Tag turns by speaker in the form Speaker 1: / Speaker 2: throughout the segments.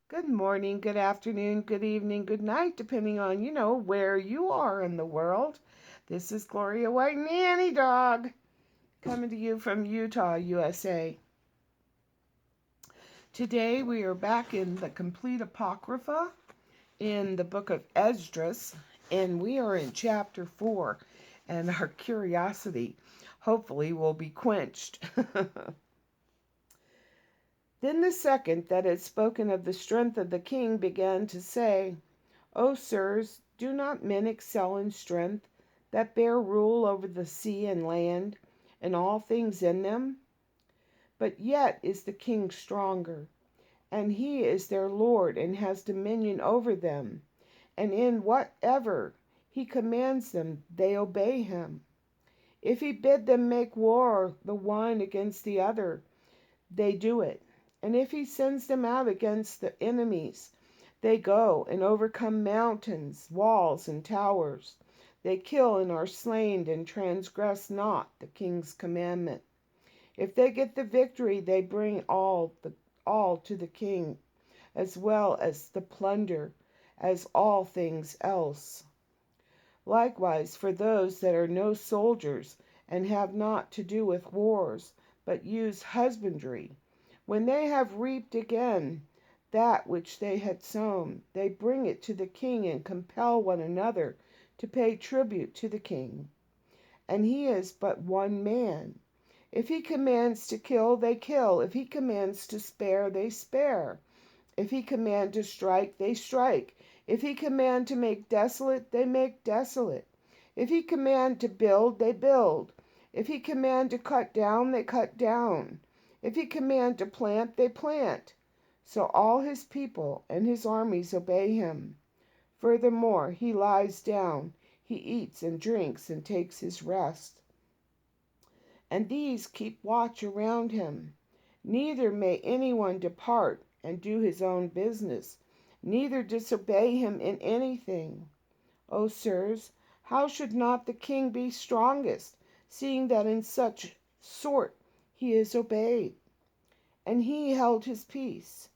Speaker 1: Good morning, good afternoon, good evening, good night, depending on, where you are in the world. This is Gloria White Nanny Dog coming to you from Utah, USA. Today we are back in the complete Apocrypha in the book of Esdras, and we are in chapter 4, and our curiosity hopefully will be quenched. Then the second that had spoken of the strength of the king began to say, O sirs, do not men excel in strength that bear rule over the sea and land, and all things in them? But yet is the king stronger, and he is their lord, and has dominion over them, and in whatever he commands them they obey him. If he bid them make war the one against the other, they do it. And if he sends them out against the enemies, they go and overcome mountains, walls, and towers. They kill and are slain and transgress not the king's commandment. If they get the victory, they bring all to the king, as well as the plunder, as all things else. Likewise, for those that are no soldiers and have not to do with wars, but use husbandry, when they have reaped again that which they had sown, they bring it to the king and compel one another to pay tribute to the king. And he is but one man. If he commands to kill, they kill. If he commands to spare, they spare. If he command to strike, they strike. If he command to make desolate, they make desolate. If he command to build, they build. If he command to cut down, they cut down. If he command to plant, they plant. So all his people and his armies obey him. Furthermore, he lies down, he eats and drinks and takes his rest. And these keep watch around him. Neither may anyone depart and do his own business, neither disobey him in anything. O sirs, how should not the king be strongest, seeing that in such sort he is obeyed? And he held his peace.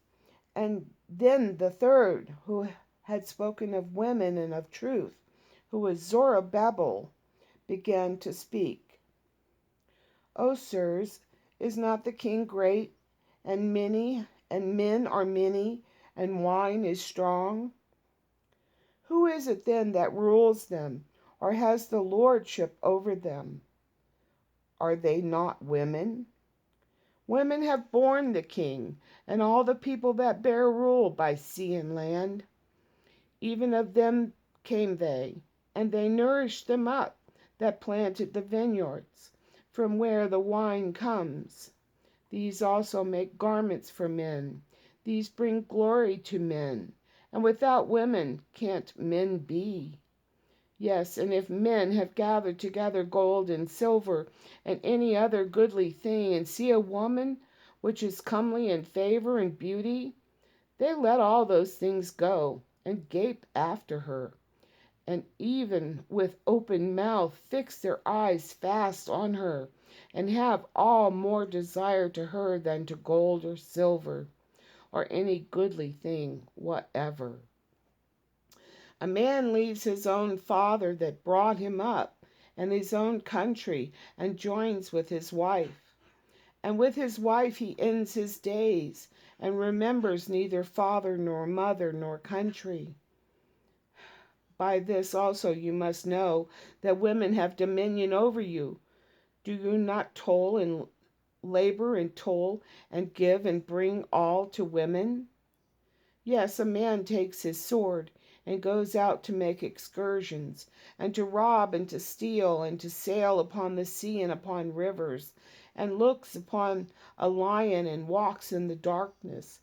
Speaker 1: And then the third, who had spoken of women and of truth, who was Zorobabel, began to speak. O sirs, is not the king great, and many, and men are many, and wine is strong? Who is it then that rules them, or has the lordship over them? Are they not women? Women have borne the king, and all the people that bear rule by sea and land. Even of them came they, and they nourished them up that planted the vineyards, from where the wine comes. These also make garments for men. These bring glory to men. And without women can't men be. Yes, and if men have gathered together gold and silver and any other goodly thing, and see a woman which is comely in favor and beauty, they let all those things go, and gape after her, and even with open mouth fix their eyes fast on her, and have all more desire to her than to gold or silver, or any goodly thing whatever. A man leaves his own father that brought him up, and his own country, and joins with his wife. And with his wife he ends his days, and remembers neither father nor mother nor country. By this also you must know that women have dominion over you. Do you not toil and labor and toil and give and bring all to women? Yes, a man takes his sword and goes out to make excursions, and to rob and to steal, and to sail upon the sea and upon rivers, and looks upon a lion and walks in the darkness.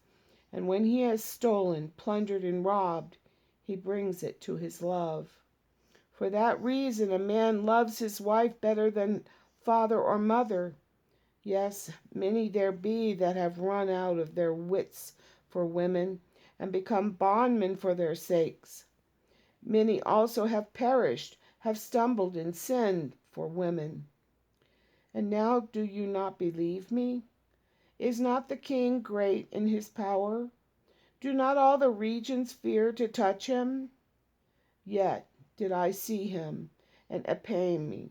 Speaker 1: And when he has stolen, plundered, and robbed, he brings it to his love. For that reason a man loves his wife better than father or mother. Yes, many there be that have run out of their wits for women, and become bondmen for their sakes. Many also have perished, have stumbled and sinned for women. And now do you not believe me? Is not the king great in his power? Do not all the regions fear to touch him? Yet did I see him, and Epame,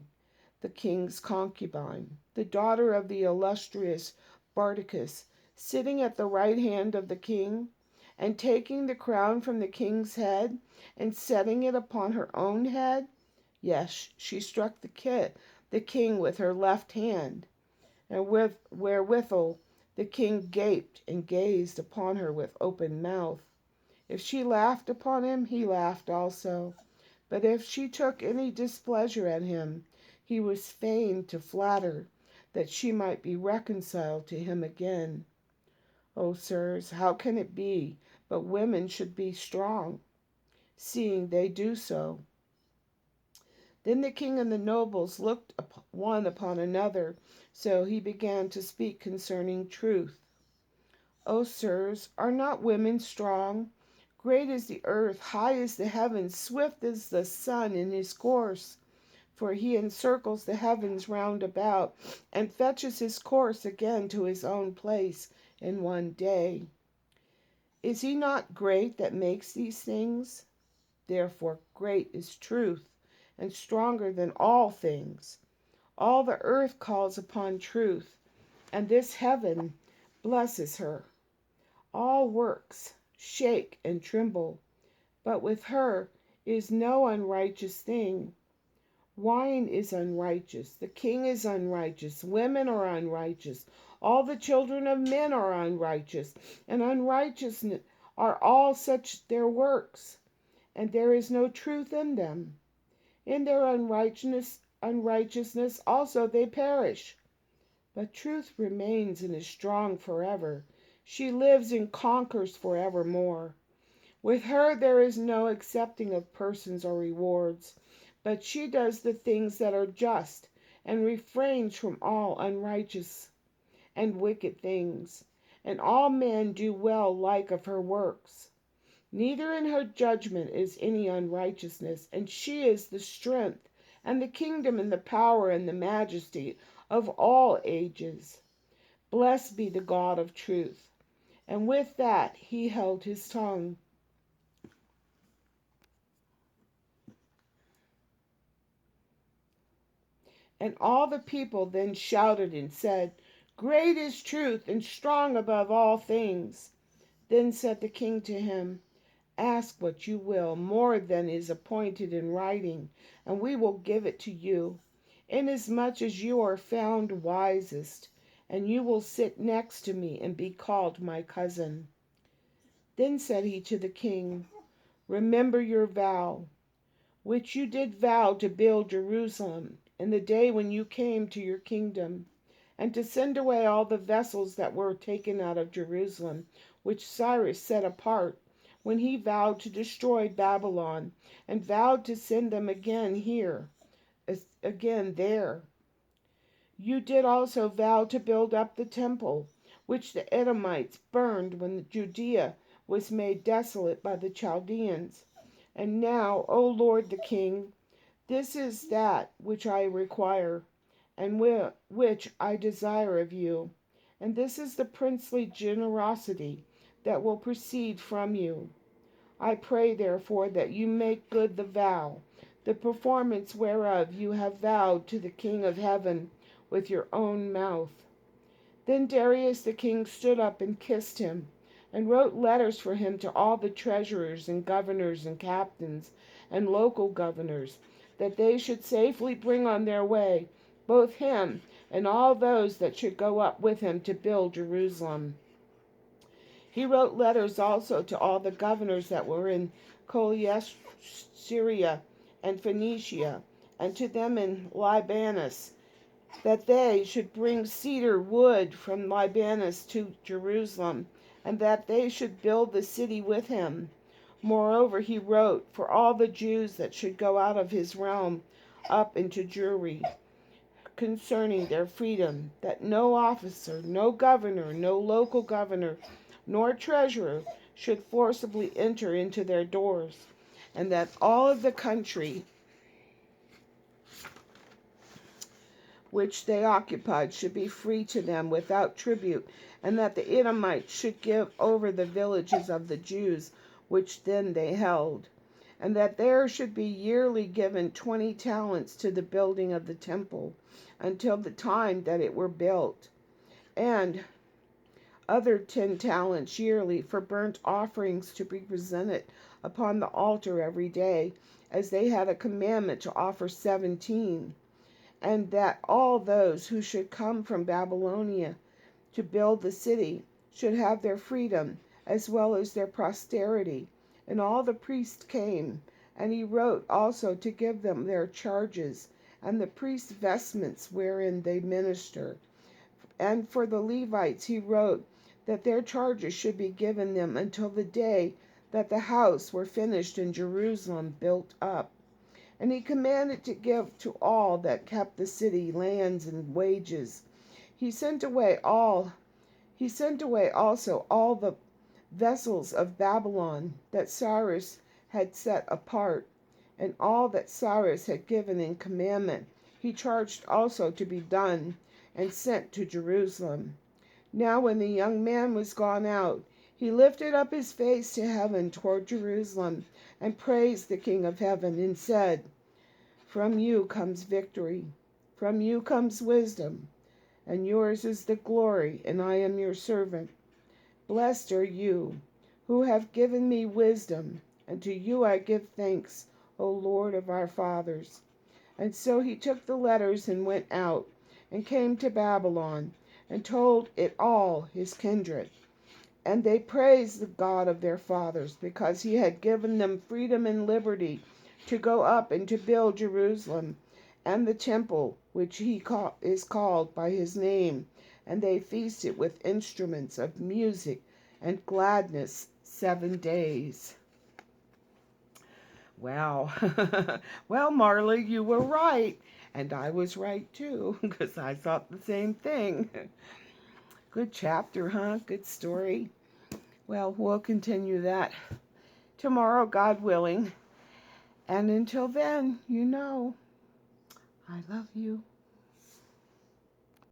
Speaker 1: the king's concubine, the daughter of the illustrious Bardicus, sitting at the right hand of the king, and taking the crown from the king's head, and setting it upon her own head. Yes, she struck the king with her left hand, and wherewithal the king gaped and gazed upon her with open mouth. If she laughed upon him, he laughed also. But if she took any displeasure at him, he was fain to flatter, that she might be reconciled to him again. O sirs, how can it be but women should be strong, seeing they do so? Then the king and the nobles looked one upon another, so he began to speak concerning truth. O sirs, are not women strong? Great is the earth, high as the heavens, swift as the sun in his course. For he encircles the heavens round about, and fetches his course again to his own place in one day. Is he not great that makes these things? Therefore great is truth, and stronger than all things. All the earth calls upon truth, and this heaven blesses her. All works shake and tremble, but with her is no unrighteous thing. Wine is unrighteous, the king is unrighteous, women are unrighteous, all the children of men are unrighteous, and unrighteous are all such their works, and there is no truth in them. In their unrighteousness also they perish. But truth remains and is strong forever. She lives and conquers forevermore. With her there is no accepting of persons or rewards, but she does the things that are just, and refrains from all unrighteous and wicked things. And all men do well like of her works. Neither in her judgment is any unrighteousness, and she is the strength, and the kingdom, and the power, and the majesty of all ages. Blessed be the God of truth. And with that he held his tongue. And all the people then shouted and said, Great is truth, and strong above all things. Then said the king to him, Ask what you will, more than is appointed in writing, and we will give it to you, inasmuch as you are found wisest, and you will sit next to me and be called my cousin. Then said he to the king, Remember your vow, which you did vow to build Jerusalem in the day when you came to your kingdom, and to send away all the vessels that were taken out of Jerusalem, which Cyrus set apart, when he vowed to destroy Babylon, and vowed to send them again here, again there. You did also vow to build up the temple, which the Edomites burned when Judea was made desolate by the Chaldeans. And now, O Lord the King, this is that which I require, and which I desire of you, and this is the princely generosity that will proceed from you. I pray, therefore, that you make good the vow, the performance whereof you have vowed to the King of heaven with your own mouth. Then Darius the king stood up and kissed him, and wrote letters for him to all the treasurers and governors and captains and local governors, that they should safely bring on their way both him and all those that should go up with him to build Jerusalem. He wrote letters also to all the governors that were in Cholias, Syria, and Phoenicia, and to them in Libanus, that they should bring cedar wood from Libanus to Jerusalem, and that they should build the city with him. Moreover, he wrote for all the Jews that should go out of his realm up into Jewry, concerning their freedom, that no officer, no governor, no local governor, nor treasurer should forcibly enter into their doors, and that all of the country which they occupied should be free to them without tribute, and that the Edomites should give over the villages of the Jews, which then they held, and that there should be yearly given 20 talents to the building of the temple, until the time that it were built, and other 10 talents yearly for burnt offerings to be presented upon the altar every day, as they had a commandment to offer 17, and that all those who should come from Babylonia to build the city should have their freedom as well as their posterity. And all the priests came, and he wrote also to give them their charges, and the priests' vestments wherein they minister. And for the Levites he wrote that their charges should be given them until the day that the house were finished in Jerusalem built up. And he commanded to give to all that kept the city lands and wages. He sent away also all the vessels of Babylon that Cyrus had set apart, and all that Cyrus had given in commandment he charged also to be done, and sent to Jerusalem. Now when the young man was gone out, he lifted up his face to heaven toward Jerusalem, and praised the King of heaven, and said, "From you comes victory, from you comes wisdom, and yours is the glory, and I am your servant. Blessed are you, who have given me wisdom, and to you I give thanks, O Lord of our fathers." And so he took the letters and went out, and came to Babylon, and told it all his kindred. And they praised the God of their fathers, because he had given them freedom and liberty to go up and to build Jerusalem and the temple, which is called by his name. And they feasted with instruments of music and gladness 7 days. Wow. Well, Marley, you were right. And I was right too, because I thought the same thing. Good chapter, huh? Good story. Well, we'll continue that tomorrow, God willing. And until then, I love you.